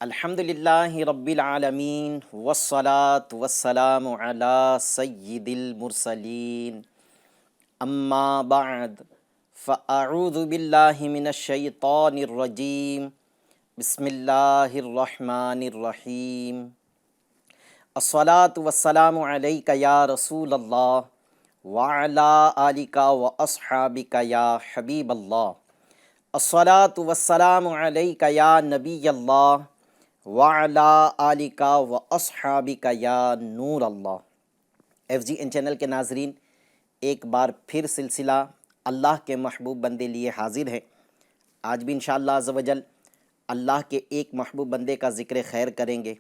الحمدللہ رب العالمین والصلاة والسلام علی سید المرسلین اما بعد فاعوذ باللہ من الشیطان الرجیم بسم اللہ الرحمن الرحیم الصلاة والسلام علیک یا رسول اللہ وعلی آلک واصحابک یا حبیب اللہ الصلاة والسلام علیک یا نبی اللہ وعلی آلک واصحابک یا نور اللہ۔ ایف جی این چینل کے ناظرین، ایک بار پھر سلسلہ اللہ کے محبوب بندے لیے حاضر ہے۔ آج بھی انشاءاللہ عز و جل اللہ کے ایک محبوب بندے کا ذکر خیر کریں گے،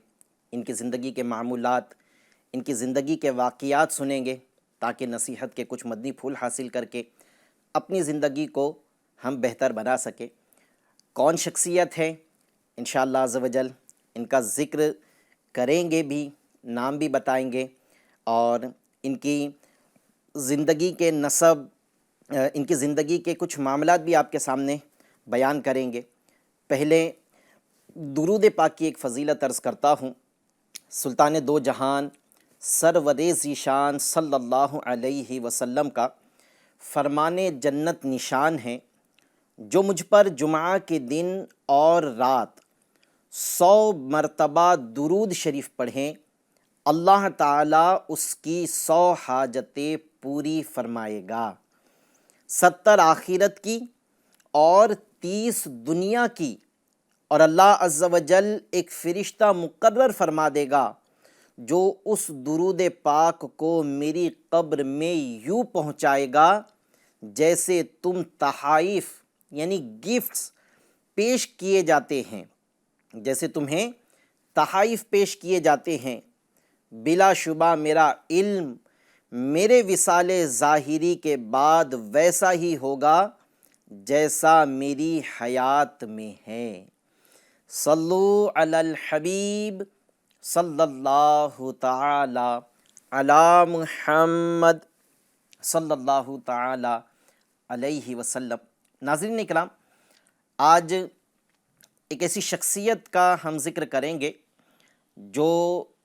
ان کی زندگی کے معمولات، ان کی زندگی کے واقعات سنیں گے تاکہ نصیحت کے کچھ مدنی پھول حاصل کر کے اپنی زندگی کو ہم بہتر بنا سکیں۔ کون شخصیت ہے انشاءاللہ عز و جل ان کا ذکر کریں گے بھی، نام بھی بتائیں گے، اور ان کی زندگی کے نسب، ان کی زندگی کے کچھ معاملات بھی آپ کے سامنے بیان کریں گے۔ پہلے درود پاک کی ایک فضیلت عرض کرتا ہوں۔ سلطان دو جہان سرور ذیشان صلی اللہ علیہ وسلم کا فرمان جنت نشان ہے، جو مجھ پر جمعہ کے دن اور رات 100 مرتبہ درود شریف پڑھیں، اللہ تعالیٰ اس کی 100 حاجتیں پوری فرمائے گا، 70 آخرت کی اور 30 دنیا کی، اور اللہ عز و جل ایک فرشتہ مقرر فرما دے گا جو اس درود پاک کو میری قبر میں یوں پہنچائے گا جیسے تم تحائف یعنی گفٹس پیش کیے جاتے ہیں، جیسے تمہیں تحائف پیش کیے جاتے ہیں۔ بلا شبہ میرا علم میرے وصال ظاہری کے بعد ویسا ہی ہوگا جیسا میری حیات میں ہے۔ صلو علی الحبیب صلی اللہ تعالی علی محمد صلی اللہ تعالی علیہ وسلم۔ ناظرین اکرام، آج ایک ایسی شخصیت کا ہم ذکر کریں گے جو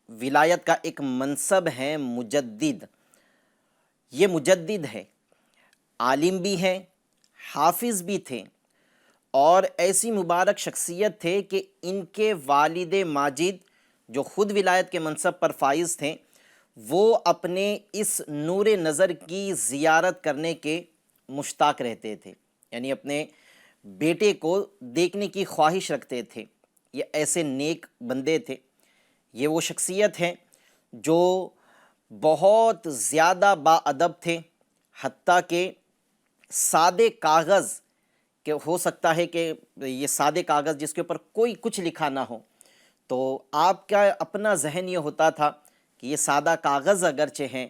ولایت کا ایک منصب ہے، مجدد۔ یہ مجدد ہے، عالم بھی ہیں، حافظ بھی تھے، اور ایسی مبارک شخصیت تھے کہ ان کے والد ماجد جو خود ولایت کے منصب پر فائز تھے، وہ اپنے اس نور نظر کی زیارت کرنے کے مشتاق رہتے تھے، یعنی اپنے بیٹے کو دیکھنے کی خواہش رکھتے تھے۔ یہ ایسے نیک بندے تھے۔ یہ وہ شخصیت ہیں جو بہت زیادہ با ادب تھے، حتیٰ کہ سادے کاغذ کہ ہو سکتا ہے کہ یہ سادے کاغذ جس کے اوپر کوئی کچھ لکھا نہ ہو، تو آپ کا اپنا ذہن یہ ہوتا تھا کہ یہ سادہ کاغذ اگرچہ ہیں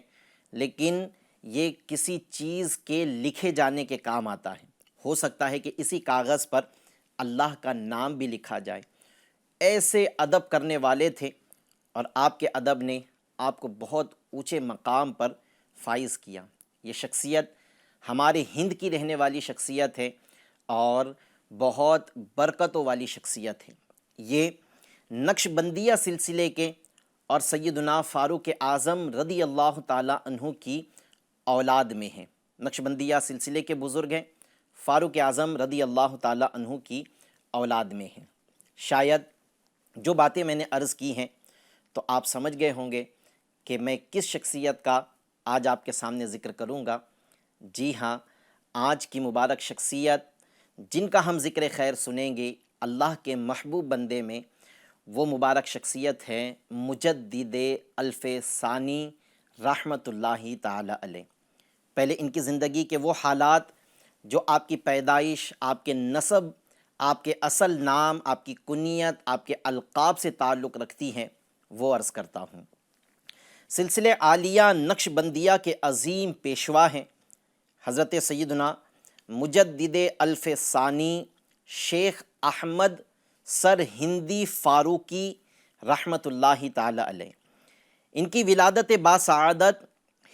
لیکن یہ کسی چیز کے لکھے جانے کے کام آتا ہے۔ ہو سکتا ہے کہ اسی کاغذ پر اللہ کا نام بھی لکھا جائے۔ ایسے ادب کرنے والے تھے، اور آپ کے ادب نے آپ کو بہت اونچے مقام پر فائز کیا۔ یہ شخصیت ہمارے ہند کی رہنے والی شخصیت ہے اور بہت برکتوں والی شخصیت ہے۔ یہ نقش بندیہ سلسلے کے اور سیدنا فاروق اعظم رضی اللہ تعالیٰ عنہ کی اولاد میں ہیں۔ نقش بندیہ سلسلے کے بزرگ ہیں، فاروق اعظم رضی اللہ تعالیٰ عنہ کی اولاد میں ہیں۔ شاید جو باتیں میں نے عرض کی ہیں تو آپ سمجھ گئے ہوں گے کہ میں کس شخصیت کا آج آپ کے سامنے ذکر کروں گا۔ جی ہاں، آج کی مبارک شخصیت جن کا ہم ذکر خیر سنیں گے اللہ کے محبوب بندے میں، وہ مبارک شخصیت ہے مجدد الف ثانی رحمۃ اللہ تعالی علیہ۔ پہلے ان کی زندگی کے وہ حالات جو آپ کی پیدائش، آپ کے نسب، آپ کے اصل نام، آپ کی کنیت، آپ کے القاب سے تعلق رکھتی ہیں، وہ عرض کرتا ہوں۔ سلسلے عالیہ نقش بندیہ کے عظیم پیشوا ہیں حضرت سیدنا مجدد الف ثانی شیخ احمد سر ہندی فاروقی رحمۃ اللہ تعالی علیہ۔ ان کی ولادت باسعادت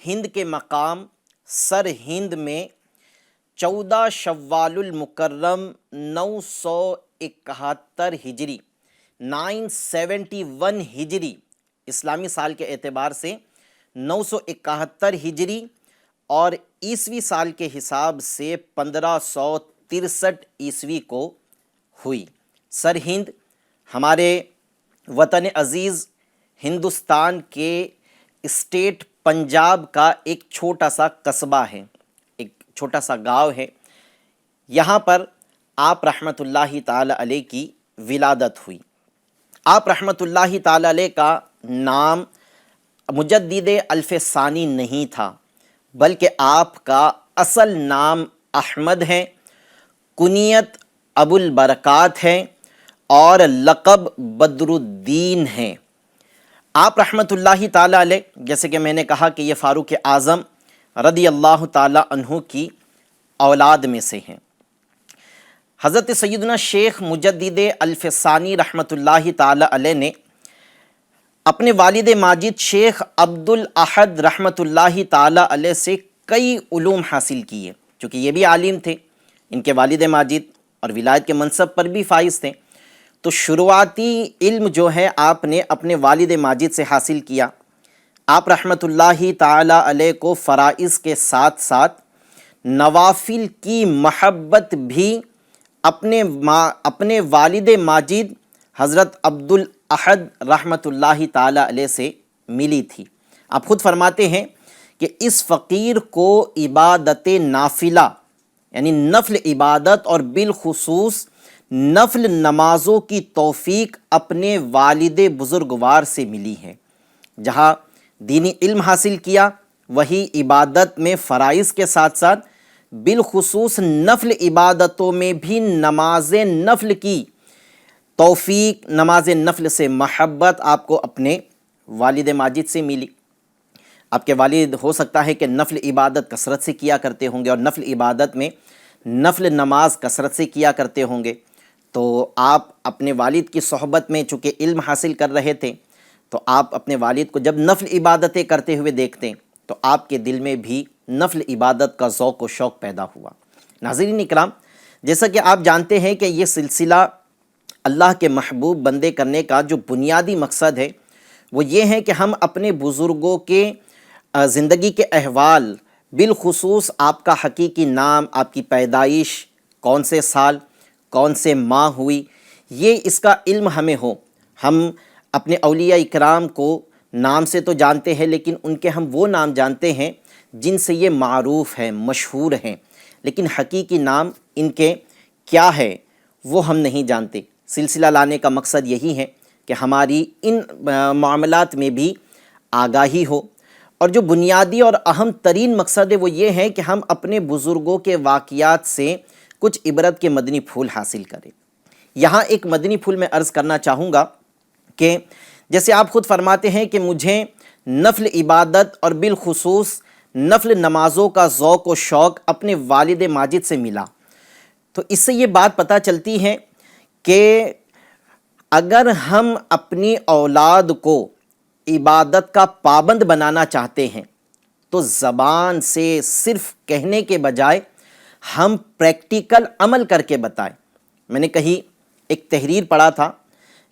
ہند کے مقام سر ہند میں 14 شوال المکرم 971 ہجری 971 ہجری اسلامی سال کے اعتبار سے 971 ہجری اور عیسوی سال کے حساب سے 1563 عیسوی کو ہوئی۔ سرہند ہمارے وطن عزیز ہندوستان کے اسٹیٹ پنجاب کا ایک چھوٹا سا قصبہ ہے، ایک چھوٹا سا گاؤں ہے۔ یہاں پر آپ رحمۃ اللہ تعالی علیہ کی ولادت ہوئی۔ آپ رحمۃ اللہ تعالی علیہ کا نام مجدد الف ثانی نہیں تھا، بلکہ آپ کا اصل نام احمد ہے، کنیت ابو البرکات ہے اور لقب بدر الدین ہے۔ آپ رحمۃ اللہ تعالی علیہ، جیسے کہ میں نے کہا کہ یہ فاروق اعظم رضی اللہ تعالی عنہ کی اولاد میں سے ہیں۔ حضرت سیدنا شیخ مجدد الف ثانی رحمۃ اللہ تعالی علیہ نے اپنے والد ماجد شیخ عبد الاحد رحمۃ اللہ تعالی علیہ سے کئی علوم حاصل کیے، چونکہ یہ بھی عالم تھے، ان کے والد ماجد اور ولایت کے منصب پر بھی فائز تھے، تو شروعاتی علم جو ہے آپ نے اپنے والد ماجد سے حاصل کیا۔ آپ رحمۃ اللہ تعالی علیہ کو فرائض کے ساتھ ساتھ نوافل کی محبت بھی اپنے والد ماجد حضرت عبد الاحد رحمۃ اللہ تعالی علیہ سے ملی تھی۔ آپ خود فرماتے ہیں کہ اس فقیر کو عبادت نافلہ یعنی نفل عبادت اور بالخصوص نفل نمازوں کی توفیق اپنے والد بزرگوار سے ملی ہے۔ جہاں دینی علم حاصل کیا، وہی عبادت میں فرائض کے ساتھ ساتھ بالخصوص نفل عبادتوں میں بھی نماز نفل کی توفیق، نماز نفل سے محبت آپ کو اپنے والد ماجد سے ملی۔ آپ کے والد ہو سکتا ہے کہ نفل عبادت کثرت سے کیا کرتے ہوں گے، اور نفل عبادت میں نفل نماز کثرت سے کیا کرتے ہوں گے، تو آپ اپنے والد کی صحبت میں چونکہ علم حاصل کر رہے تھے، تو آپ اپنے والد کو جب نفل عبادتیں کرتے ہوئے دیکھتے تو آپ کے دل میں بھی نفل عبادت کا ذوق و شوق پیدا ہوا۔ ناظرین اکرام، جیسا کہ آپ جانتے ہیں کہ یہ سلسلہ اللہ کے محبوب بندے کرنے کا جو بنیادی مقصد ہے وہ یہ ہے کہ ہم اپنے بزرگوں کے زندگی کے احوال، بالخصوص آپ کا حقیقی نام، آپ کی پیدائش کون سے سال کون سے ماہ ہوئی، یہ اس کا علم ہمیں ہو۔ ہم اپنے اولیاء اکرام کو نام سے تو جانتے ہیں، لیکن ان کے ہم وہ نام جانتے ہیں جن سے یہ معروف ہیں، مشہور ہیں، لیکن حقیقی نام ان کے کیا ہے وہ ہم نہیں جانتے۔ سلسلہ لانے کا مقصد یہی ہے کہ ہماری ان معاملات میں بھی آگاہی ہو، اور جو بنیادی اور اہم ترین مقصد ہے وہ یہ ہے کہ ہم اپنے بزرگوں کے واقعات سے کچھ عبرت کے مدنی پھول حاصل کریں۔ یہاں ایک مدنی پھول میں عرض کرنا چاہوں گا کہ جیسے آپ خود فرماتے ہیں کہ مجھے نفل عبادت اور بالخصوص نفل نمازوں کا ذوق و شوق اپنے والد ماجد سے ملا، تو اس سے یہ بات پتہ چلتی ہے کہ اگر ہم اپنی اولاد کو عبادت کا پابند بنانا چاہتے ہیں تو زبان سے صرف کہنے کے بجائے ہم پریکٹیکل عمل کر کے بتائیں۔ میں نے کہیں ایک تحریر پڑھا تھا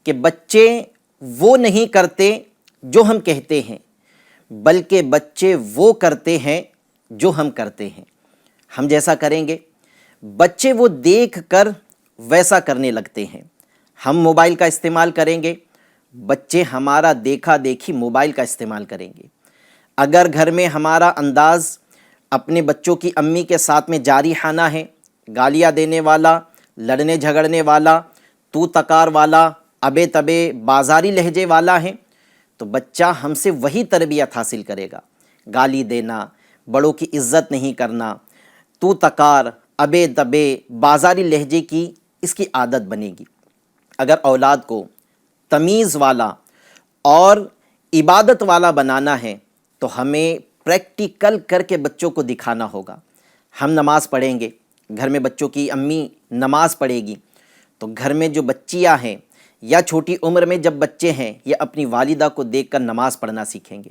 کہ بچے وہ نہیں کرتے جو ہم کہتے ہیں، بلکہ بچے وہ کرتے ہیں جو ہم کرتے ہیں۔ ہم جیسا کریں گے بچے وہ دیکھ کر ویسا کرنے لگتے ہیں۔ ہم موبائل کا استعمال کریں گے، بچے ہمارا دیکھا دیکھی موبائل کا استعمال کریں گے۔ اگر گھر میں ہمارا انداز اپنے بچوں کی امی کے ساتھ میں جاری خانہ ہے، گالیاں دینے والا، لڑنے جھگڑنے والا، تو تکار والا، ابے تبے بازاری لہجے والا ہے، تو بچہ ہم سے وہی تربیت حاصل کرے گا۔ گالی دینا، بڑوں کی عزت نہیں کرنا، تو تکار، ابے تبے بازاری لہجے کی اس کی عادت بنے گی۔ اگر اولاد کو تمیز والا اور عبادت والا بنانا ہے تو ہمیں پریکٹیکل کر کے بچوں کو دکھانا ہوگا۔ ہم نماز پڑھیں گے، گھر میں بچوں کی امی نماز پڑھے گی، تو گھر میں جو بچیاں ہیں یا چھوٹی عمر میں جب بچے ہیں یہ اپنی والدہ کو دیکھ کر نماز پڑھنا سیکھیں گے۔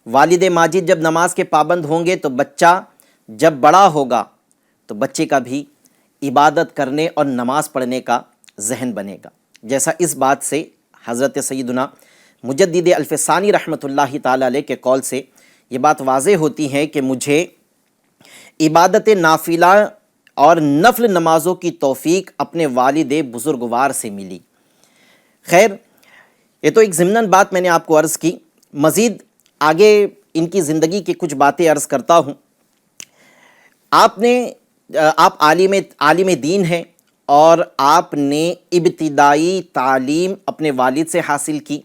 والد ماجد جب نماز کے پابند ہوں گے تو بچہ جب بڑا ہوگا تو بچے کا بھی عبادت کرنے اور نماز پڑھنے کا ذہن بنے گا۔ جیسا اس بات سے حضرت سیدنا مجدد الفسانی رحمۃ اللہ تعالی علیہ کے قول سے یہ بات واضح ہوتی ہے کہ مجھے عبادت نافلہ اور نفل نمازوں کی توفیق اپنے والد بزرگوار سے ملی۔ خیر، یہ تو ایک ضمناً بات میں نے آپ کو عرض کی، مزید آگے ان کی زندگی کی کچھ باتیں عرض کرتا ہوں۔ آپ عالم دین ہیں اور آپ نے ابتدائی تعلیم اپنے والد سے حاصل کی،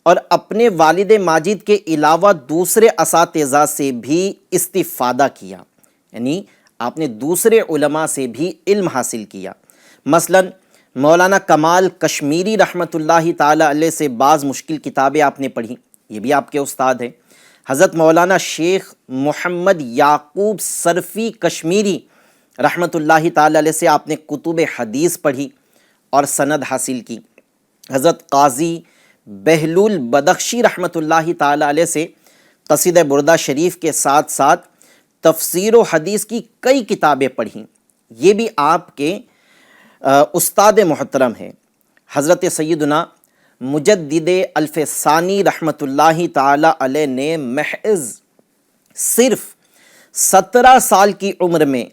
اور اپنے والد ماجد کے علاوہ دوسرے اساتذہ سے بھی استفادہ کیا، یعنی آپ نے دوسرے علماء سے بھی علم حاصل کیا۔ مثلا مولانا کمال کشمیری رحمۃ اللہ تعالی علیہ سے بعض مشکل کتابیں آپ نے پڑھی، یہ بھی آپ کے استاد ہیں۔ حضرت مولانا شیخ محمد یعقوب صرفی کشمیری رحمۃ اللہ تعالی علیہ سے آپ نے کتب حدیث پڑھی اور سند حاصل کی۔ حضرت قاضی بہلول بدخشی رحمۃ اللہ تعالی علیہ سے قصیدہ بردہ شریف کے ساتھ ساتھ تفسیر و حدیث کی کئی کتابیں پڑھیں، یہ بھی آپ کے استاد محترم ہیں۔ حضرت سیدنا مجدد الفسانی رحمۃ اللہ تعالی علیہ نے محض صرف 17 سال کی عمر میں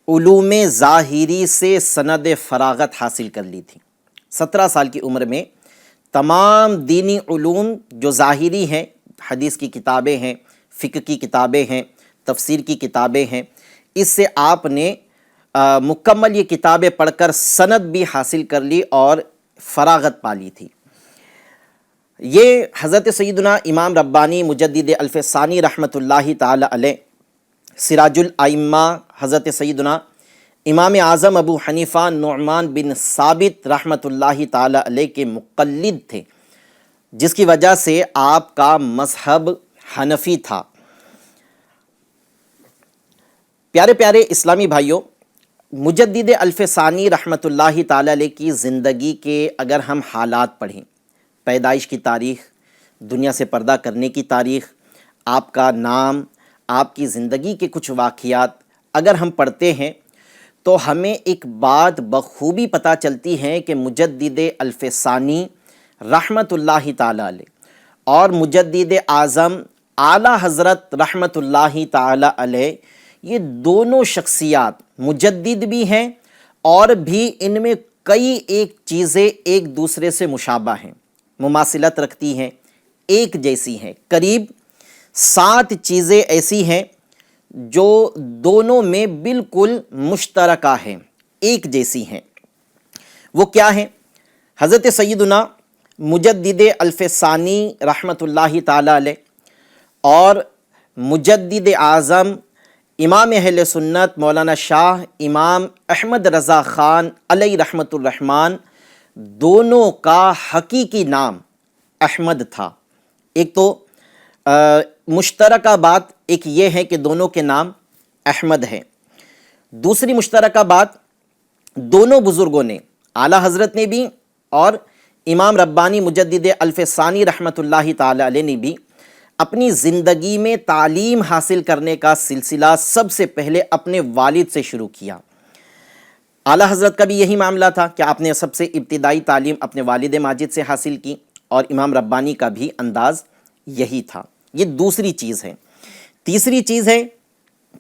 علوم ظاہری سے سند فراغت حاصل کر لی تھی۔ 17 سال کی عمر میں تمام دینی علوم جو ظاہری ہیں، حدیث کی کتابیں ہیں، فقہ کی کتابیں ہیں، تفسیر کی کتابیں ہیں، اس سے آپ نے مکمل یہ کتابیں پڑھ کر سند بھی حاصل کر لی اور فراغت پا لی تھی۔ یہ حضرت سیدنا امام ربانی مجدد الفسانی رحمۃ اللہ تعالی علیہ سراج الائمہ حضرت سیدنا امام اعظم ابو حنیفہ نعمان بن ثابت رحمۃ اللہ تعالی علیہ کے مقلد تھے، جس کی وجہ سے آپ کا مذہب حنفی تھا۔ پیارے پیارے اسلامی بھائیوں، مجدد الفسانی رحمۃ اللہ تعالی علیہ کی زندگی کے اگر ہم حالات پڑھیں، پیدائش کی تاریخ، دنیا سے پردہ کرنے کی تاریخ، آپ کا نام، آپ کی زندگی کے کچھ واقعات اگر ہم پڑھتے ہیں تو ہمیں ایک بات بخوبی پتہ چلتی ہے کہ مجدد الفسانی رحمۃ اللہ تعالی علیہ اور مجدد اعظم اعلیٰ حضرت رحمۃ اللہ تعالی علیہ، یہ دونوں شخصیات مجدد بھی ہیں اور بھی ان میں کئی ایک چیزیں ایک دوسرے سے مشابہ ہیں، مماثلت رکھتی ہیں، ایک جیسی ہیں۔ قریب 7 چیزیں ایسی ہیں جو دونوں میں بالکل مشترکہ ہیں، ایک جیسی ہیں۔ وہ کیا ہیں؟ حضرت سیدنا مجدد الفسانی رحمۃ اللہ تعالی علیہ اور مجدد اعظم امام اہل سنت مولانا شاہ امام احمد رضا خان علیہ رحمۃ الرحمن، دونوں کا حقیقی نام احمد تھا۔ ایک تو مشترکہ بات ایک یہ ہے کہ دونوں کے نام احمد ہیں۔ دوسری مشترکہ بات، دونوں بزرگوں نے، اعلیٰ حضرت نے بھی اور امام ربانی مجدد الفسانی رحمۃ اللہ تعالی علیہ نے بھی اپنی زندگی میں تعلیم حاصل کرنے کا سلسلہ سب سے پہلے اپنے والد سے شروع کیا۔ اعلیٰ حضرت کا بھی یہی معاملہ تھا کہ آپ نے سب سے ابتدائی تعلیم اپنے والد ماجد سے حاصل کی، اور امام ربانی کا بھی انداز یہی تھا۔ یہ دوسری چیز ہے۔ تیسری چیز ہے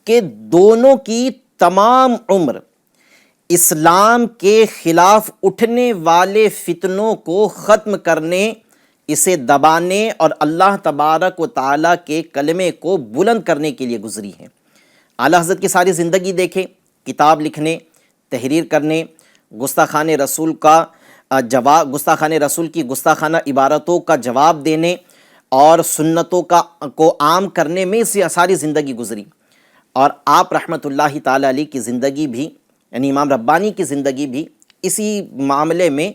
کہ دونوں کی تمام عمر اسلام کے خلاف اٹھنے والے فتنوں کو ختم کرنے، اسے دبانے اور اللہ تبارک و تعالیٰ کے کلمے کو بلند کرنے کے لیے گزری ہے۔ اعلیٰ حضرت کی ساری زندگی دیکھیں، کتاب لکھنے، تحریر کرنے، گستاخان رسول کی گستاخانہ عبارتوں کا جواب دینے اور سنتوں کو عام کرنے میں سے ساری زندگی گزری۔ اور آپ رحمۃ اللہ تعالی علیہ کی زندگی بھی، یعنی امام ربانی کی زندگی بھی اسی معاملے میں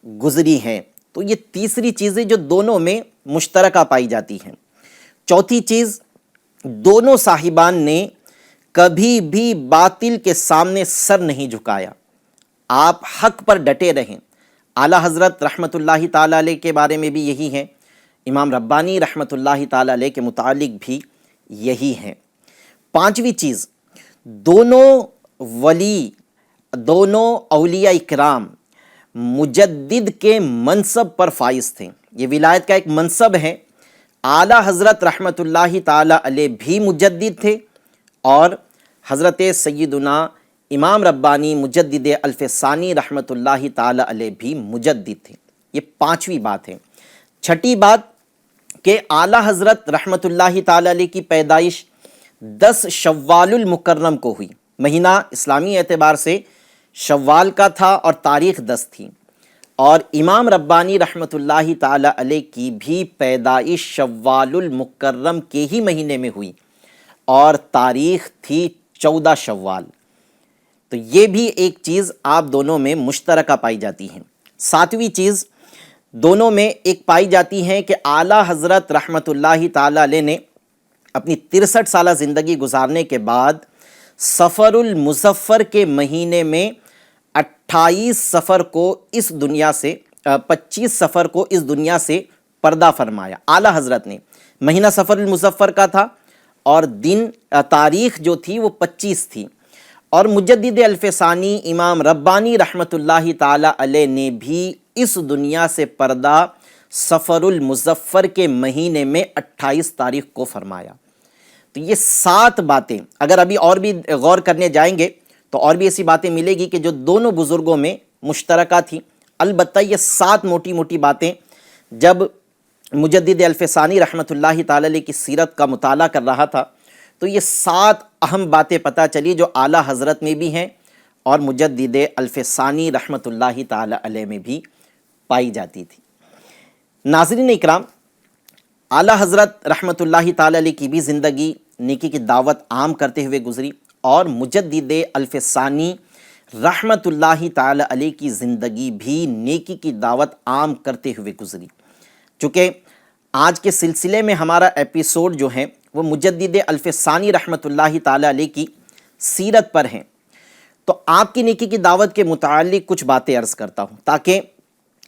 گزری ہیں۔ تو یہ تیسری چیزیں جو دونوں میں مشترکہ پائی جاتی ہیں۔ چوتھی چیز، دونوں صاحبان نے کبھی بھی باطل کے سامنے سر نہیں جھکایا، آپ حق پر ڈٹے رہیں۔ اعلیٰ حضرت رحمۃ اللہ تعالی علیہ کے بارے میں بھی یہی ہے، امام ربانی رحمۃ اللہ تعالی علیہ کے متعلق بھی یہی ہے۔ پانچویں چیز، دونوں اولیاء کرام مجدد کے منصب پر فائز تھے۔ یہ ولایت کا ایک منصب ہے۔ اعلیٰ حضرت رحمۃ اللہ تعالیٰ علیہ بھی مجدد تھے، اور حضرت سیدنا امام ربانی مجدد الف ثانی رحمۃ اللہ تعالیٰ علیہ بھی مجدد تھے۔ یہ پانچویں بات ہے۔ چھٹی بات کہ اعلیٰ حضرت رحمۃ اللہ تعالیٰ علیہ کی پیدائش 10 شوال المکرم کو ہوئی۔ مہینہ اسلامی اعتبار سے شوال کا تھا اور تاریخ 10 تھی، اور امام ربانی رحمۃ اللہ تعالیٰ علیہ کی بھی پیدائش شوال المکرم کے ہی مہینے میں ہوئی، اور تاریخ تھی 14 شوال۔ تو یہ بھی ایک چیز آپ دونوں میں مشترکہ پائی جاتی ہے۔ ساتویں چیز دونوں میں ایک پائی جاتی ہے کہ اعلیٰ حضرت رحمۃ اللہ تعالیٰ علیہ نے اپنی 63 سالہ زندگی گزارنے کے بعد سفر المظفر کے مہینے میں 28 سفر کو اس دنیا سے 25 سفر کو اس دنیا سے پردہ فرمایا۔ اعلیٰ حضرت نے مہینہ سفر المظفر کا تھا، اور دن تاریخ جو تھی وہ 25 تھی، اور مجدد الف ثانی امام ربانی رحمۃ اللہ تعالیٰ علیہ نے بھی اس دنیا سے پردہ سفر المظفر کے مہینے میں 28 تاریخ کو فرمایا۔ تو یہ 7 باتیں اگر ابھی اور بھی غور کرنے جائیں گے تو اور بھی ایسی باتیں ملے گی کہ جو دونوں بزرگوں میں مشترکہ تھیں۔ البتہ یہ 7 موٹی موٹی باتیں جب مجدد الف ثانی رحمۃ اللہ تعالیٰ علیہ کی سیرت کا مطالعہ کر رہا تھا تو یہ 7 اہم باتیں پتہ چلی جو اعلیٰ حضرت میں بھی ہیں اور مجدد الف ثانی رحمۃ اللہ تعالیٰ علیہ میں بھی پائی جاتی تھی۔ ناظرین اکرام، اعلیٰ حضرت رحمۃ اللہ تعالیٰ علیہ کی بھی زندگی نیکی کی دعوت عام کرتے ہوئے گزری، اور مجدد الف ثانی رحمۃ اللہ تعالیٰ علیہ کی زندگی بھی نیکی کی دعوت عام کرتے ہوئے گزری۔ چونکہ آج کے سلسلے میں ہمارا ایپیسوڈ جو ہے وہ مجدد الف ثانی رحمۃ اللہ تعالیٰ علیہ کی سیرت پر ہیں، تو آپ کی نیکی کی دعوت کے متعلق کچھ باتیں عرض کرتا ہوں تاکہ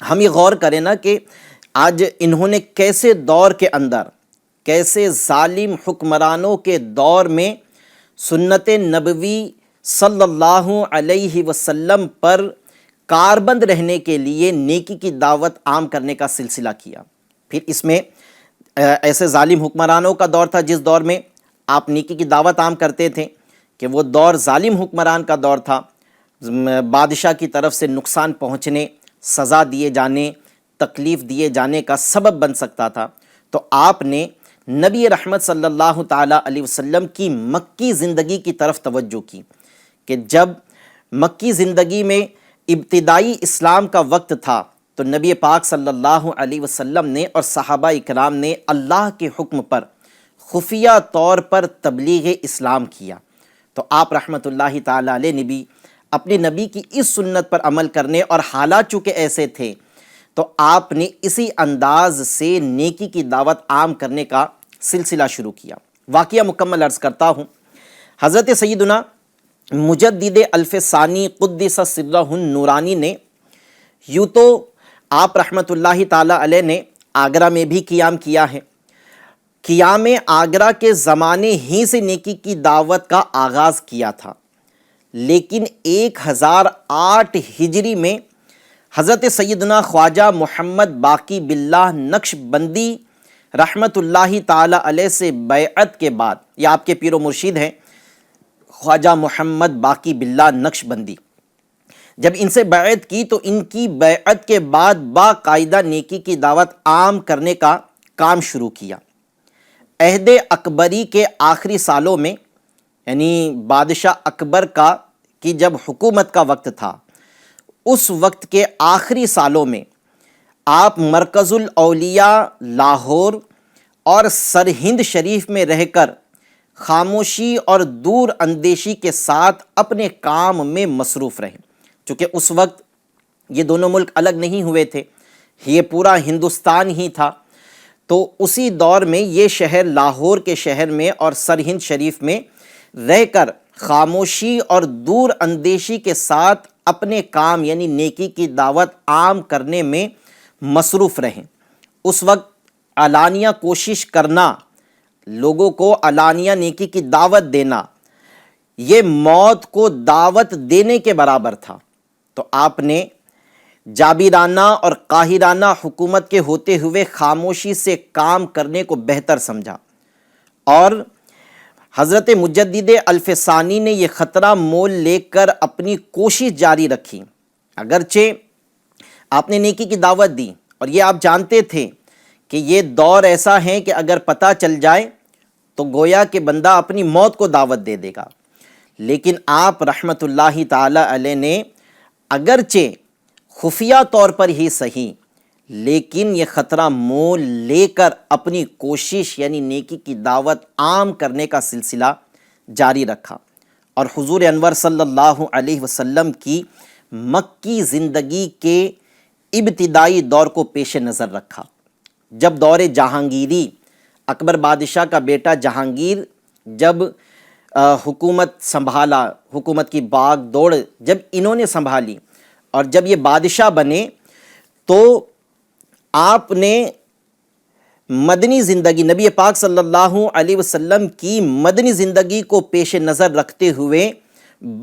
ہم یہ غور کریں نا کہ آج انہوں نے کیسے دور کے اندر، کیسے ظالم حکمرانوں کے دور میں سنت نبوی صلی اللہ علیہ وسلم پر کاربند رہنے کے لیے نیکی کی دعوت عام کرنے کا سلسلہ کیا۔ پھر اس میں ایسے ظالم حکمرانوں کا دور تھا جس دور میں آپ نیکی کی دعوت عام کرتے تھے کہ وہ دور ظالم حکمران کا دور تھا، بادشاہ کی طرف سے نقصان پہنچنے، سزا دیے جانے، تکلیف دیے جانے کا سبب بن سکتا تھا۔ تو آپ نے نبی رحمت صلی اللہ تعالیٰ علیہ وسلم کی مکی زندگی کی طرف توجہ کی کہ جب مکی زندگی میں ابتدائی اسلام کا وقت تھا تو نبی پاک صلی اللہ علیہ وسلم نے اور صحابہ اکرام نے اللہ کے حکم پر خفیہ طور پر تبلیغ اسلام کیا۔ تو آپ رحمت اللہ تعالیٰ علیہ نے بھی اپنے نبی کی اس سنت پر عمل کرنے، اور حالات چونکہ ایسے تھے تو آپ نے اسی انداز سے نیکی کی دعوت عام کرنے کا سلسلہ شروع کیا۔ واقعہ مکمل عرض کرتا ہوں۔ حضرت سیدنا مجدد الف ثانی قدس سرہ النورانی نے یوں تو آپ رحمت اللہ تعالیٰ علیہ نے آگرہ میں بھی قیام کیا ہے۔ قیام آگرہ کے زمانے ہی سے نیکی کی دعوت کا آغاز کیا تھا، لیکن 1008 ہجری میں حضرت سیدنا خواجہ محمد باقی باللہ نقش بندی رحمت اللہ تعالیٰ علیہ سے بیعت کے بعد، یہ آپ کے پیر و مرشد ہیں خواجہ محمد باقی باللہ نقش بندی، جب ان سے بیعت کی تو ان کی بیعت کے بعد باقاعدہ نیکی کی دعوت عام کرنے کا کام شروع کیا۔ عہد اکبری کے آخری سالوں میں، یعنی بادشاہ اکبر کی جب حکومت کا وقت تھا، اس وقت کے آخری سالوں میں آپ مرکز الاولیاء لاہور اور سرہند شریف میں رہ کر خاموشی اور دور اندیشی کے ساتھ اپنے کام میں مصروف رہے۔ چونکہ اس وقت یہ دونوں ملک الگ نہیں ہوئے تھے، یہ پورا ہندوستان ہی تھا، تو اسی دور میں یہ شہر لاہور کے شہر میں اور سرہند شریف میں رہ کر خاموشی اور دور اندیشی کے ساتھ اپنے کام یعنی نیکی کی دعوت عام کرنے میں مصروف رہیں۔ اس وقت علانیہ کوشش کرنا، لوگوں کو علانیہ نیکی کی دعوت دینا، یہ موت کو دعوت دینے کے برابر تھا۔ تو آپ نے جابرانہ اور قاہرانہ حکومت کے ہوتے ہوئے خاموشی سے کام کرنے کو بہتر سمجھا، اور حضرت مجدد الف ثانی نے یہ خطرہ مول لے کر اپنی کوشش جاری رکھی۔ اگرچہ آپ نے نیکی کی دعوت دی اور یہ آپ جانتے تھے کہ یہ دور ایسا ہے کہ اگر پتہ چل جائے تو گویا کہ بندہ اپنی موت کو دعوت دے دے گا، لیکن آپ رحمت اللہ تعالی علیہ نے اگرچہ خفیہ طور پر ہی صحیح لیکن یہ خطرہ مول لے کر اپنی کوشش یعنی نیکی کی دعوت عام کرنے کا سلسلہ جاری رکھا، اور حضور انور صلی اللہ علیہ وسلم کی مکی زندگی کے ابتدائی دور کو پیش نظر رکھا۔ جب دور جہانگیری، اکبر بادشاہ کا بیٹا جہانگیر جب حکومت سنبھالا، حکومت کی باغ دوڑ جب انہوں نے سنبھالی اور جب یہ بادشاہ بنے تو آپ نے مدنی زندگی، نبی پاک صلی اللہ علیہ وسلم کی مدنی زندگی کو پیش نظر رکھتے ہوئے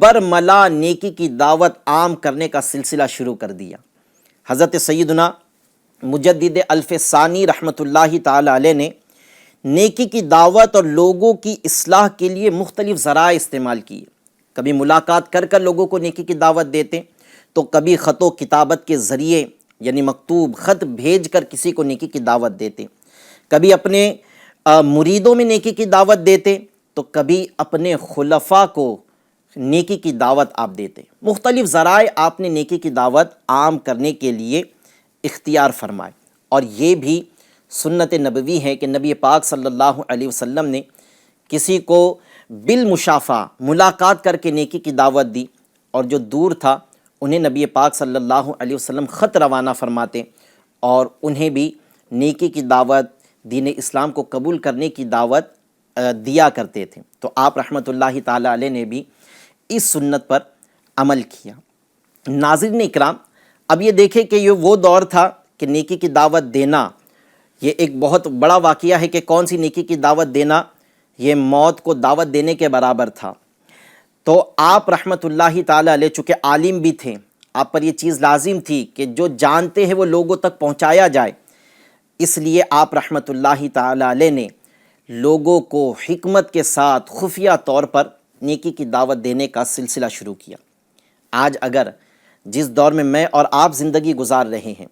برملا نیکی کی دعوت عام کرنے کا سلسلہ شروع کر دیا۔ حضرت سیدنا مجدد الف ثانی رحمۃ اللہ تعالی علیہ نے نیکی کی دعوت اور لوگوں کی اصلاح کے لیے مختلف ذرائع استعمال کیے۔ کبھی ملاقات کر کر لوگوں کو نیکی کی دعوت دیتے، تو کبھی خط و کتابت کے ذریعے یعنی مکتوب خط بھیج کر کسی کو نیکی کی دعوت دیتے، کبھی اپنے مریدوں میں نیکی کی دعوت دیتے، تو کبھی اپنے خلفاء کو نیکی کی دعوت آپ دیتے۔ مختلف ذرائع آپ نے نیکی کی دعوت عام کرنے کے لیے اختیار فرمائے، اور یہ بھی سنت نبوی ہے کہ نبی پاک صلی اللہ علیہ وسلم نے کسی کو بالمشافہ ملاقات کر کے نیکی کی دعوت دی، اور جو دور تھا انہیں نبی پاک صلی اللہ علیہ وسلم خط روانہ فرماتے اور انہیں بھی نیکی کی دعوت، دین اسلام کو قبول کرنے کی دعوت دیا کرتے تھے۔ تو آپ رحمت اللہ تعالی علیہ نے بھی اس سنت پر عمل کیا۔ ناظرین اکرام، اب یہ دیکھیں کہ یہ وہ دور تھا کہ نیکی کی دعوت دینا یہ ایک بہت بڑا واقعہ ہے کہ کون سی نیکی کی دعوت دینا یہ موت کو دعوت دینے کے برابر تھا۔ تو آپ رحمت اللہ تعالی علیہ چونکہ عالم بھی تھے، آپ پر یہ چیز لازم تھی کہ جو جانتے ہیں وہ لوگوں تک پہنچایا جائے، اس لیے آپ رحمت اللہ تعالی علیہ نے لوگوں کو حکمت کے ساتھ خفیہ طور پر نیکی کی دعوت دینے کا سلسلہ شروع کیا۔ آج اگر جس دور میں میں اور آپ زندگی گزار رہے ہیں،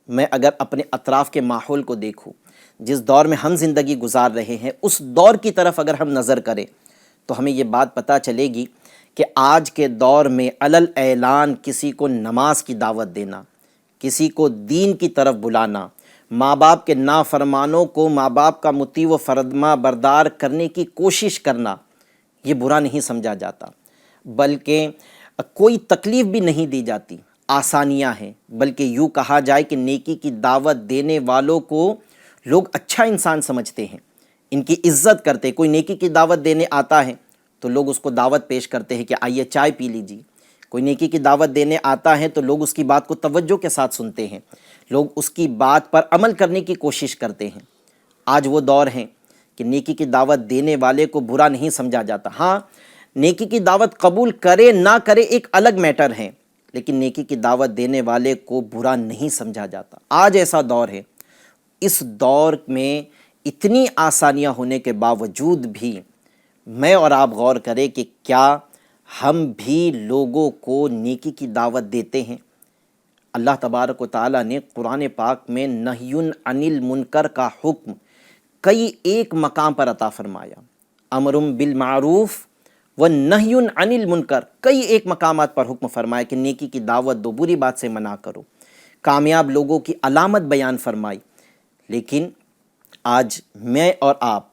میں اگر اپنے اطراف کے ماحول کو دیکھوں، جس دور میں ہم زندگی گزار رہے ہیں اس دور کی طرف اگر ہم نظر کریں تو ہمیں یہ بات پتہ چلے گی کہ آج کے دور میں علل اعلان کسی کو نماز کی دعوت دینا، کسی کو دین کی طرف بلانا، ماں باپ کے نافرمانوں کو ماں باپ کا مطیع و فرما بردار کرنے کی کوشش کرنا، یہ برا نہیں سمجھا جاتا، بلکہ کوئی تکلیف بھی نہیں دی جاتی، آسانیاں ہیں، بلکہ یوں کہا جائے کہ نیکی کی دعوت دینے والوں کو لوگ اچھا انسان سمجھتے ہیں، ان کی عزت کرتے۔ کوئی نیکی کی دعوت دینے آتا ہے تو لوگ اس کو دعوت پیش کرتے ہیں کہ آئیے چائے پی لیجیے۔ کوئی نیکی کی دعوت دینے آتا ہے تو لوگ اس کی بات کو توجہ کے ساتھ سنتے ہیں، لوگ اس کی بات پر عمل کرنے کی کوشش کرتے ہیں۔ آج وہ دور ہیں کہ نیکی کی دعوت دینے والے کو برا نہیں سمجھا جاتا۔ ہاں، نیکی کی دعوت قبول کرے نہ کرے ایک الگ میٹر ہے، لیکن نیکی کی دعوت دینے والے کو برا نہیں سمجھا جاتا۔ آج ایسا دور ہے، اس دور میں اتنی آسانیاں ہونے کے باوجود بھی میں اور آپ غور کریں کہ کیا ہم بھی لوگوں کو نیکی کی دعوت دیتے ہیں؟ اللہ تبارک و تعالیٰ نے قرآن پاک میں نہی عن المنکر کا حکم کئی ایک مقام پر عطا فرمایا، امر بالمعروف و نہی عن المنکر، کئی ایک مقامات پر حکم فرمایا کہ نیکی کی دعوت دو، بری بات سے منع کرو، کامیاب لوگوں کی علامت بیان فرمائی۔ لیکن آج میں اور آپ،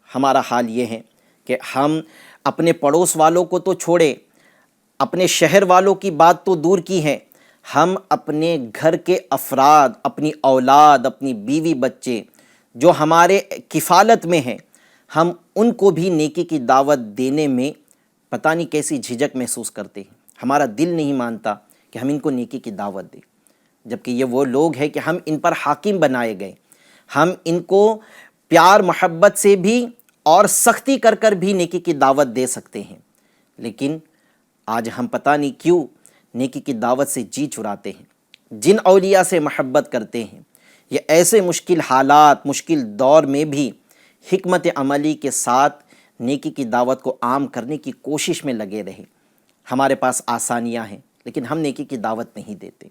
ہمارا حال یہ ہے کہ ہم اپنے پڑوس والوں کو تو چھوڑے، اپنے شہر والوں کی بات تو دور کی ہے، ہم اپنے گھر کے افراد، اپنی اولاد، اپنی بیوی بچے جو ہمارے کفالت میں ہیں، ہم ان کو بھی نیکی کی دعوت دینے میں پتہ نہیں کیسی جھجک محسوس کرتے ہیں۔ ہمارا دل نہیں مانتا کہ ہم ان کو نیکی کی دعوت دیں، جبکہ یہ وہ لوگ ہیں کہ ہم ان پر حاکم بنائے گئے، ہم ان کو پیار محبت سے بھی اور سختی کر کر بھی نیکی کی دعوت دے سکتے ہیں، لیکن آج ہم پتہ نہیں کیوں نیکی کی دعوت سے جی چراتے ہیں۔ جن اولیاء سے محبت کرتے ہیں، یہ ایسے مشکل حالات، مشکل دور میں بھی حکمت عملی کے ساتھ نیکی کی دعوت کو عام کرنے کی کوشش میں لگے رہے۔ ہمارے پاس آسانیاں ہیں لیکن ہم نیکی کی دعوت نہیں دیتے۔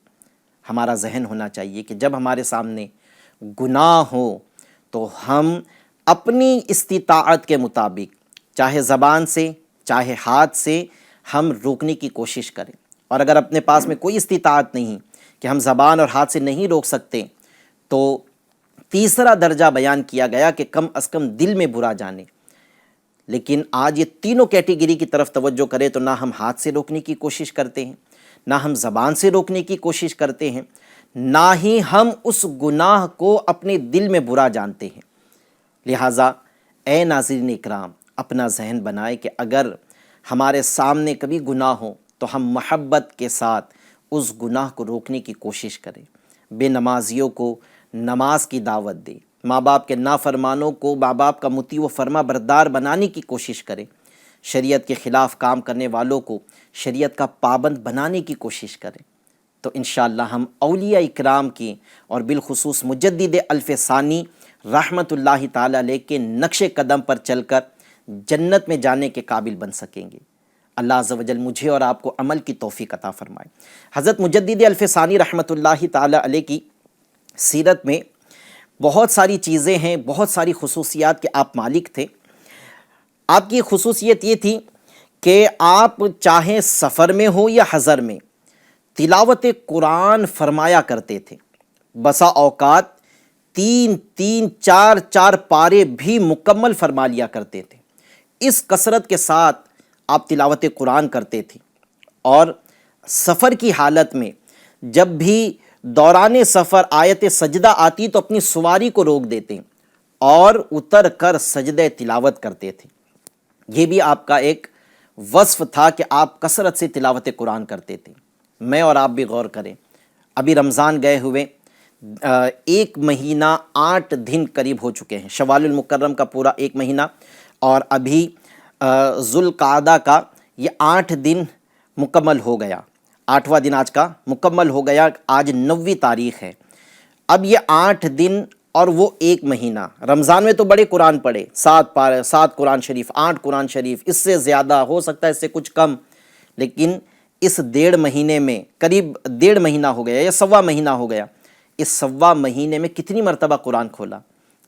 ہمارا ذہن ہونا چاہیے کہ جب ہمارے سامنے گناہ ہو تو ہم اپنی استطاعت کے مطابق، چاہے زبان سے چاہے ہاتھ سے، ہم روکنے کی کوشش کریں۔ اور اگر اپنے پاس میں کوئی استطاعت نہیں کہ ہم زبان اور ہاتھ سے نہیں روک سکتے، تو تیسرا درجہ بیان کیا گیا کہ کم از کم دل میں برا جانے۔ لیکن آج یہ تینوں کیٹیگری کی طرف توجہ کرے تو نہ ہم ہاتھ سے روکنے کی کوشش کرتے ہیں، نہ ہم زبان سے روکنے کی کوشش کرتے ہیں، نہ ہی ہم اس گناہ کو اپنے دل میں برا جانتے ہیں۔ لہٰذا اے ناظرین اکرام، اپنا ذہن بنائے کہ اگر ہمارے سامنے کبھی گناہ ہو تو ہم محبت کے ساتھ اس گناہ کو روکنے کی کوشش کریں۔ بے نمازیوں کو نماز کی دعوت دیں، ماں باپ کے نافرمانوں کو ماں باپ کا مطیع و فرما بردار بنانے کی کوشش کریں، شریعت کے خلاف کام کرنے والوں کو شریعت کا پابند بنانے کی کوشش کریں۔ تو انشاءاللہ ہم اولیاء اکرام کی اور بالخصوص مجدد الف ثانی رحمۃ اللہ تعالیٰ علیہ کے نقش قدم پر چل کر جنت میں جانے کے قابل بن سکیں گے۔ اللہ عز و جل مجھے اور آپ کو عمل کی توفیق عطا فرمائے۔ حضرت مجدد الف ثانی رحمۃ اللہ تعالیٰ علیہ کی سیرت میں بہت ساری چیزیں ہیں، بہت ساری خصوصیات کے آپ مالک تھے۔ آپ کی خصوصیت یہ تھی کہ آپ چاہے سفر میں ہو یا حضر میں تلاوت قرآن فرمایا کرتے تھے۔ بسا اوقات 3 4 پارے بھی مکمل فرما لیا کرتے تھے۔ اس کثرت کے ساتھ آپ تلاوت قرآن کرتے تھے، اور سفر کی حالت میں جب بھی دوران سفر آیت سجدہ آتی تو اپنی سواری کو روک دیتے اور اتر کر سجدہ تلاوت کرتے تھے۔ یہ بھی آپ کا ایک وصف تھا کہ آپ کثرت سے تلاوت قرآن کرتے تھے۔ میں اور آپ بھی غور کریں، ابھی رمضان گئے ہوئے 1 مہینہ 8 دن قریب ہو چکے ہیں، شوال المکرم کا پورا 1 مہینہ، اور ابھی ذوالقعدہ کا یہ 8 دن مکمل ہو گیا، 8واں دن آج کا مکمل ہو گیا، آج 9ویں تاریخ ہے۔ اب یہ 8 دن اور وہ 1 مہینہ، رمضان میں تو بڑے قرآن پڑھے، 7 قرآن شریف، 8 قرآن شریف، اس سے زیادہ ہو سکتا ہے، اس سے کچھ کم، لیکن اس 1.5 مہینے میں قریب 1.5 مہینہ ہو گیا یا 1.25 مہینہ ہو گیا، اس 1.25 مہینے میں کتنی مرتبہ قرآن کھولا،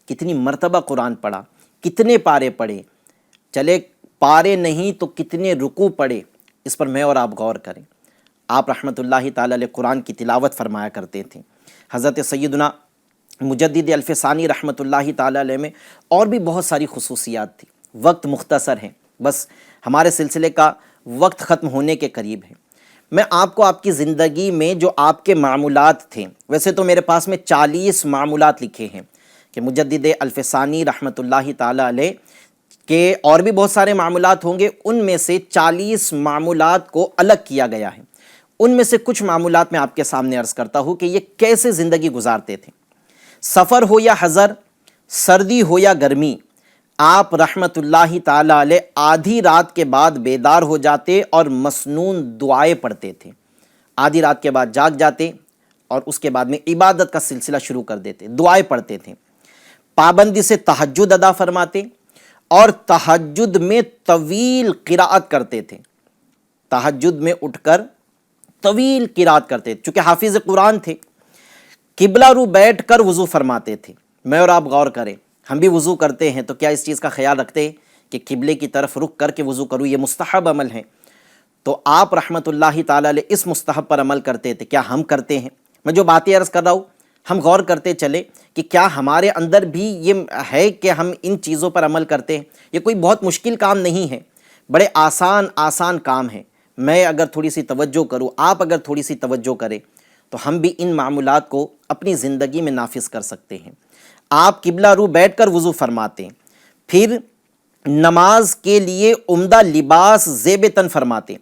کتنی مرتبہ قرآن پڑھا، کتنے پارے پڑھے، چلے پارے نہیں تو کتنے رکوع پڑھے، اس پر میں اور آپ غور کریں۔ آپ رحمۃ اللہ تعالیٰ علیہ قرآن کی تلاوت فرمایا کرتے تھے۔ حضرت سیدنا مجدد الف ثانی رحمۃ اللہ تعالیٰ علیہ میں اور بھی بہت ساری خصوصیات تھی۔ وقت مختصر ہے، بس ہمارے سلسلے کا وقت ختم ہونے کے قریب ہے۔ میں آپ کو آپ کی زندگی میں جو آپ کے معمولات تھے، ویسے تو میرے پاس میں 40 معمولات لکھے ہیں کہ مجدد الف ثانی رحمۃ اللہ تعالیٰ علیہ کہ اور بھی بہت سارے معمولات ہوں گے، ان میں سے 40 معمولات کو الگ کیا گیا ہے۔ ان میں سے کچھ معمولات میں آپ کے سامنے عرض کرتا ہوں کہ یہ کیسے زندگی گزارتے تھے۔ سفر ہو یا حضر، سردی ہو یا گرمی، آپ رحمت اللہ تعالیٰ علیہ آدھی رات کے بعد بیدار ہو جاتے اور مسنون دعائیں پڑھتے تھے۔ آدھی رات کے بعد جاگ جاتے اور اس کے بعد میں عبادت کا سلسلہ شروع کر دیتے، دعائیں پڑھتے تھے۔ پابندی سے تہجد ادا فرماتے اور تہجد میں طویل قرات کرتے تھے۔ تہجد میں اٹھ کر طویل قرات کرتے تھے، چونکہ حافظ قرآن تھے۔ قبلہ رو بیٹھ کر وضو فرماتے تھے۔ میں اور آپ غور کریں، ہم بھی وضو کرتے ہیں تو کیا اس چیز کا خیال رکھتے ہیں کہ قبلے کی طرف رخ کر کے وضو کروں؟ یہ مستحب عمل ہے۔ تو آپ رحمت اللہ تعالیٰ علیہ اس مستحب پر عمل کرتے تھے، کیا ہم کرتے ہیں؟ میں جو باتیں عرض کر رہا ہوں ہم غور کرتے چلے کہ کیا ہمارے اندر بھی یہ ہے کہ ہم ان چیزوں پر عمل کرتے ہیں۔ یہ کوئی بہت مشکل کام نہیں ہے، بڑے آسان کام ہے۔ میں اگر تھوڑی سی توجہ کروں، آپ اگر تھوڑی سی توجہ کریں تو ہم بھی ان معمولات کو اپنی زندگی میں نافذ کر سکتے ہیں۔ آپ قبلہ رو بیٹھ کر وضو فرماتے ہیں، پھر نماز کے لیے عمدہ لباس زیب تن فرماتے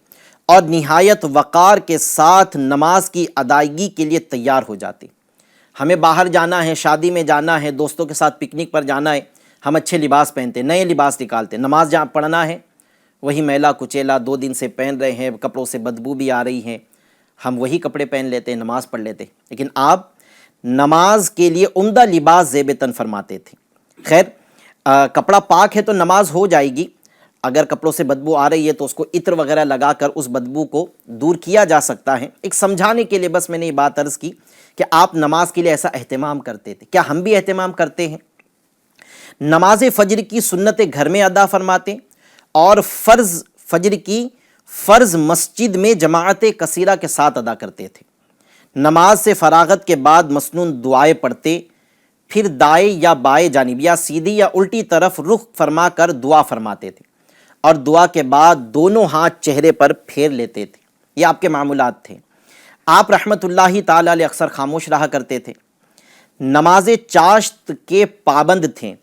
اور نہایت وقار کے ساتھ نماز کی ادائیگی کے لیے تیار ہو جاتے۔ ہمیں باہر جانا ہے، شادی میں جانا ہے، دوستوں کے ساتھ پکنک پر جانا ہے، ہم اچھے لباس پہنتے، نئے لباس نکالتے۔ نماز جہاں پڑھنا ہے وہی میلا کچیلا 2 دن سے پہن رہے ہیں، کپڑوں سے بدبو بھی آ رہی ہے، ہم وہی کپڑے پہن لیتے، نماز پڑھ لیتے، لیکن آپ نماز کے لیے عمدہ لباس زیب تن فرماتے تھے۔ خیر کپڑا پاک ہے تو نماز ہو جائے گی، اگر کپڑوں سے بدبو آ رہی ہے تو اس کو عطر وغیرہ لگا کر اس بدبو کو دور کیا جا سکتا ہے۔ ایک سمجھانے کے لیے بس میں نے یہ بات عرض کی کہ آپ نماز کے لیے ایسا اہتمام کرتے تھے، کیا ہم بھی اہتمام کرتے ہیں؟ نماز فجر کی سنت گھر میں ادا فرماتے اور فجر کی فرض مسجد میں جماعت کثیرہ کے ساتھ ادا کرتے تھے۔ نماز سے فراغت کے بعد مسنون دعائیں پڑھتے، پھر دائیں یا بائیں جانب یا سیدھی یا الٹی طرف رخ فرما کر دعا فرماتے تھے، اور دعا کے بعد دونوں ہاتھ چہرے پر پھیر لیتے تھے۔ یہ آپ کے معمولات تھے۔ آپ رحمت اللہ تعالی علیہ اکثر خاموش رہا کرتے تھے، نماز چاشت کے پابند تھے،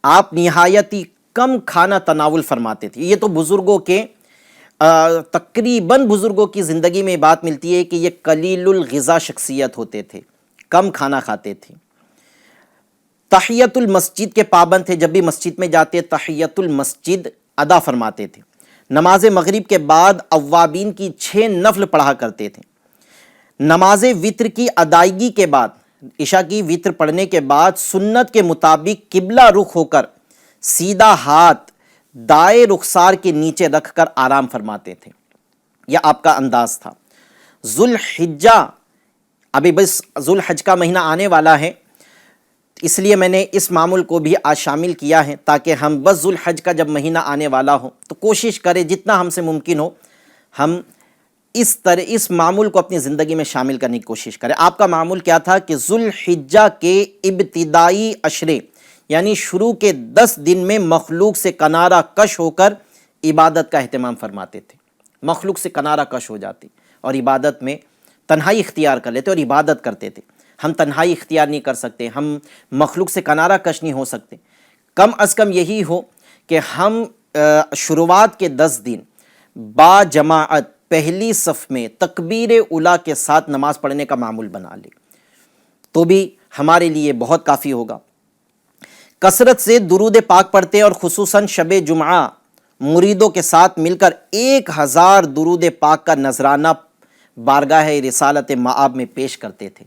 آپ نہایتی کم کھانا تناول فرماتے تھے۔ یہ تو بزرگوں کے تقریباً بزرگوں کی زندگی میں بات ملتی ہے کہ یہ قلیل الغذا شخصیت ہوتے تھے، کم کھانا کھاتے تھے۔ تحیت المسجد کے پابند تھے، جب بھی مسجد میں جاتے تحیت المسجد ادا فرماتے تھے۔ نماز مغرب کے بعد اوابین کی 6 نفل پڑھا کرتے تھے۔ نماز وتر کی ادائیگی کے بعد، عشاء کی وتر پڑھنے کے بعد سنت کے مطابق قبلہ رخ ہو کر سیدھا ہاتھ دائیں رخسار کے نیچے رکھ کر آرام فرماتے تھے۔ یہ آپ کا انداز تھا۔ ذوالحجہ، ابھی بس ذوالحج کا مہینہ آنے والا ہے، اس لیے میں نے اس معمول کو بھی آج شامل کیا ہے تاکہ ہم بس ذوالحج کا جب مہینہ آنے والا ہو تو کوشش کریں جتنا ہم سے ممکن ہو ہم اس معمول کو اپنی زندگی میں شامل کرنے کی کوشش کریں۔ آپ کا معمول کیا تھا کہ ذوالحجہ کے ابتدائی عشرے یعنی شروع کے 10 دن میں مخلوق سے کنارہ کش ہو کر عبادت کا اہتمام فرماتے تھے۔ مخلوق سے کنارہ کش ہو جاتے اور عبادت میں تنہائی اختیار کر لیتے اور عبادت کرتے تھے۔ ہم تنہائی اختیار نہیں کر سکتے، ہم مخلوق سے کنارہ کش نہیں ہو سکتے، کم از کم یہی ہو کہ ہم شروعات کے 10 دن با جماعت پہلی صف میں تکبیر اولیٰ کے ساتھ نماز پڑھنے کا معمول بنا لیں تو بھی ہمارے لیے بہت کافی ہوگا۔ کثرت سے درود پاک پڑھتے اور خصوصاً شب جمعہ مریدوں کے ساتھ مل کر 1000 درود پاک کا نذرانہ بارگاہ رسالت مآب میں پیش کرتے تھے۔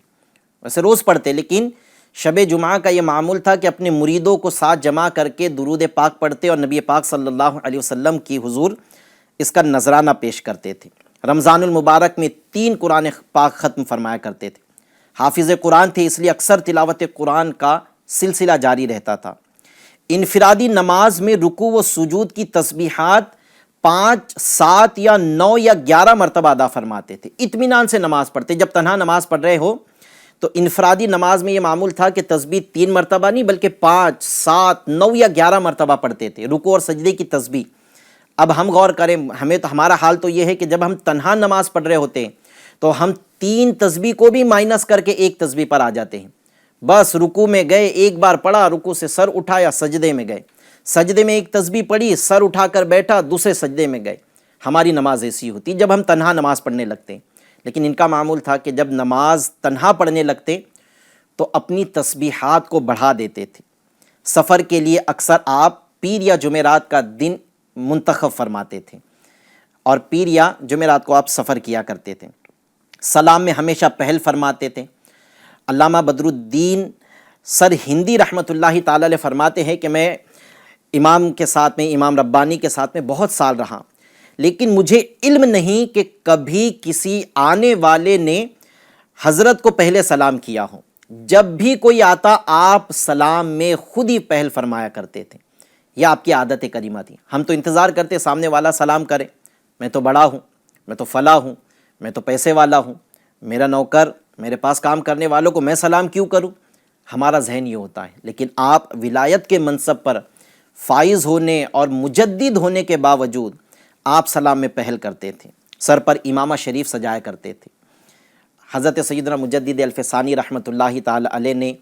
ویسے روز پڑھتے، لیکن شب جمعہ کا یہ معمول تھا کہ اپنے مریدوں کو ساتھ جمع کر کے درود پاک پڑھتے اور نبی پاک صلی اللہ علیہ وسلم کی حضور اس کا نذرانہ پیش کرتے تھے۔ رمضان المبارک میں 3 قرآن پاک ختم فرمایا کرتے تھے۔ حافظ قرآن تھے، اس لیے اکثر تلاوت قرآن کا سلسلہ جاری رہتا تھا۔ انفرادی نماز میں رکوع و سجود کی تسبیحات 5، 7 یا 9 یا 11 مرتبہ ادا فرماتے تھے۔ اطمینان سے نماز پڑھتے، جب تنہا نماز پڑھ رہے ہو تو انفرادی نماز میں یہ معمول تھا کہ تسبیح 3 مرتبہ نہیں بلکہ 5، 7، 9 یا 11 مرتبہ پڑھتے تھے، رکوع اور سجدے کی تسبیح۔ اب ہم غور کریں، ہمارا حال تو یہ ہے کہ جب ہم تنہا نماز پڑھ رہے ہوتے ہیں تو ہم 3 تسبیح کو بھی مائنس کر کے 1 تسبیح پر آ جاتے ہیں۔ بس رکوع میں گئے، ایک بار پڑھا، رکوع سے سر اٹھایا، سجدے میں گئے، سجدے میں 1 تسبیح پڑھی، سر اٹھا کر بیٹھا، دوسرے سجدے میں گئے۔ ہماری نماز ایسی ہوتی جب ہم تنہا نماز پڑھنے لگتے ہیں، لیکن ان کا معمول تھا کہ جب نماز تنہا پڑھنے لگتے تو اپنی تسبیحات کو بڑھا دیتے تھے۔ سفر کے لیے اکثر آپ پیر یا جمعرات کا دن منتخب فرماتے تھے اور پیر یا جمعرات کو آپ سفر کیا کرتے تھے۔ سلام میں ہمیشہ پہل فرماتے تھے۔ علامہ بدر الدین سر ہندی رحمۃ اللہ تعالی علیہ فرماتے ہیں کہ میں امام کے ساتھ میں، امام ربانی کے ساتھ میں بہت سال رہا، لیکن مجھے علم نہیں کہ کبھی کسی آنے والے نے حضرت کو پہلے سلام کیا ہو۔ جب بھی کوئی آتا آپ سلام میں خود ہی پہل فرمایا کرتے تھے۔ یہ آپ کی عادت کریمہ تھی۔ ہم تو انتظار کرتے سامنے والا سلام کرے، میں تو بڑا ہوں، میں تو فلاں ہوں، میں تو پیسے والا ہوں، میرا نوکر، میرے پاس کام کرنے والوں کو میں سلام کیوں کروں؟ ہمارا ذہن یہ ہوتا ہے، لیکن آپ ولایت کے منصب پر فائز ہونے اور مجدد ہونے کے باوجود آپ سلام میں پہل کرتے تھے، سر پر امامہ شریف سجایا کرتے تھے۔ حضرت سیدنا مجدد الفسانی رحمۃ اللہ تعالی علیہ نے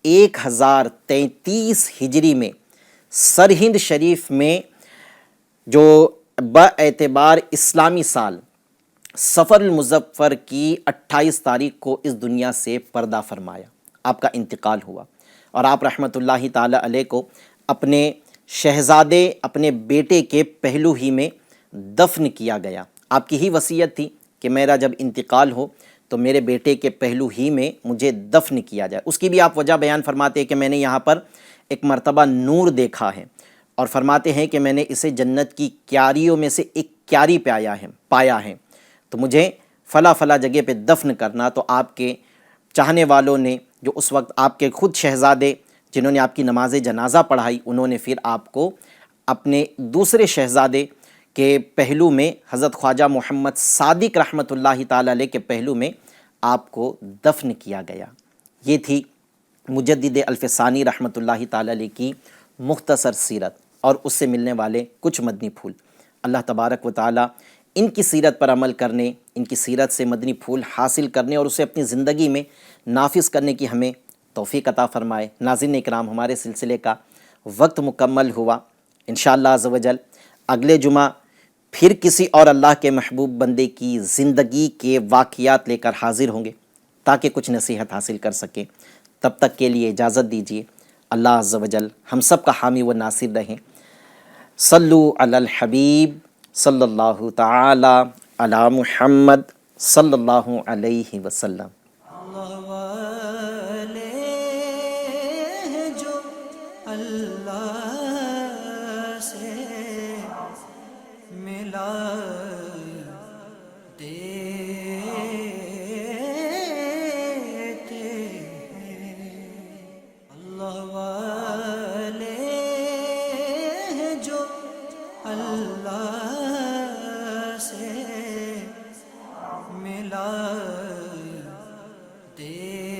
1033 ہجری میں سرہند شریف میں جو باعتبار اسلامی سال سفر المظفر کی 28 تاریخ کو اس دنیا سے پردہ فرمایا، آپ کا انتقال ہوا، اور آپ رحمۃ اللہ تعالی علیہ کو اپنے شہزادے، اپنے بیٹے کے پہلو ہی میں دفن کیا گیا۔ آپ کی ہی وصیت تھی کہ میرا جب انتقال ہو تو میرے بیٹے کے پہلو ہی میں مجھے دفن کیا جائے۔ اس کی بھی آپ وجہ بیان فرماتے ہیں کہ میں نے یہاں پر ایک مرتبہ نور دیکھا ہے، اور فرماتے ہیں کہ میں نے اسے جنت کی کیاریوں میں سے ایک کیاری پایا ہے، تو مجھے فلاں فلاں جگہ پہ دفن کرنا۔ تو آپ کے چاہنے والوں نے، جو اس وقت آپ کے خود شہزادے جنہوں نے آپ کی نماز جنازہ پڑھائی، انہوں نے پھر آپ کو اپنے دوسرے شہزادے کے پہلو میں، حضرت خواجہ محمد صادق رحمۃ اللہ تعالی علیہ کے پہلو میں آپ کو دفن کیا گیا۔ یہ تھی مجدد الف ثانی رحمۃ اللہ تعالی علیہ کی مختصر سیرت اور اس سے ملنے والے کچھ مدنی پھول۔ اللہ تبارک و تعالی ان کی سیرت پر عمل کرنے، ان کی سیرت سے مدنی پھول حاصل کرنے اور اسے اپنی زندگی میں نافذ کرنے کی ہمیں توفیق عطا فرمائے۔ ناظرین اکرام، ہمارے سلسلے کا وقت مکمل ہوا۔ انشاءاللہ عز و جل اگلے جمعہ پھر کسی اور اللہ کے محبوب بندے کی زندگی کے واقعات لے کر حاضر ہوں گے تاکہ کچھ نصیحت حاصل کر سکیں۔ تب تک کے لیے اجازت دیجیے۔ اللہ عز و جل ہم سب کا حامی و ناصر رہیں۔ صلو علی الحبیب صلی اللہ تعالی علی محمد صلی اللہ علیہ وسلم۔ اللہ والے ہیں جو اللہ سے ملا دیتے ہیں، اللہ والے ہیں جو اللہ سے ملا دے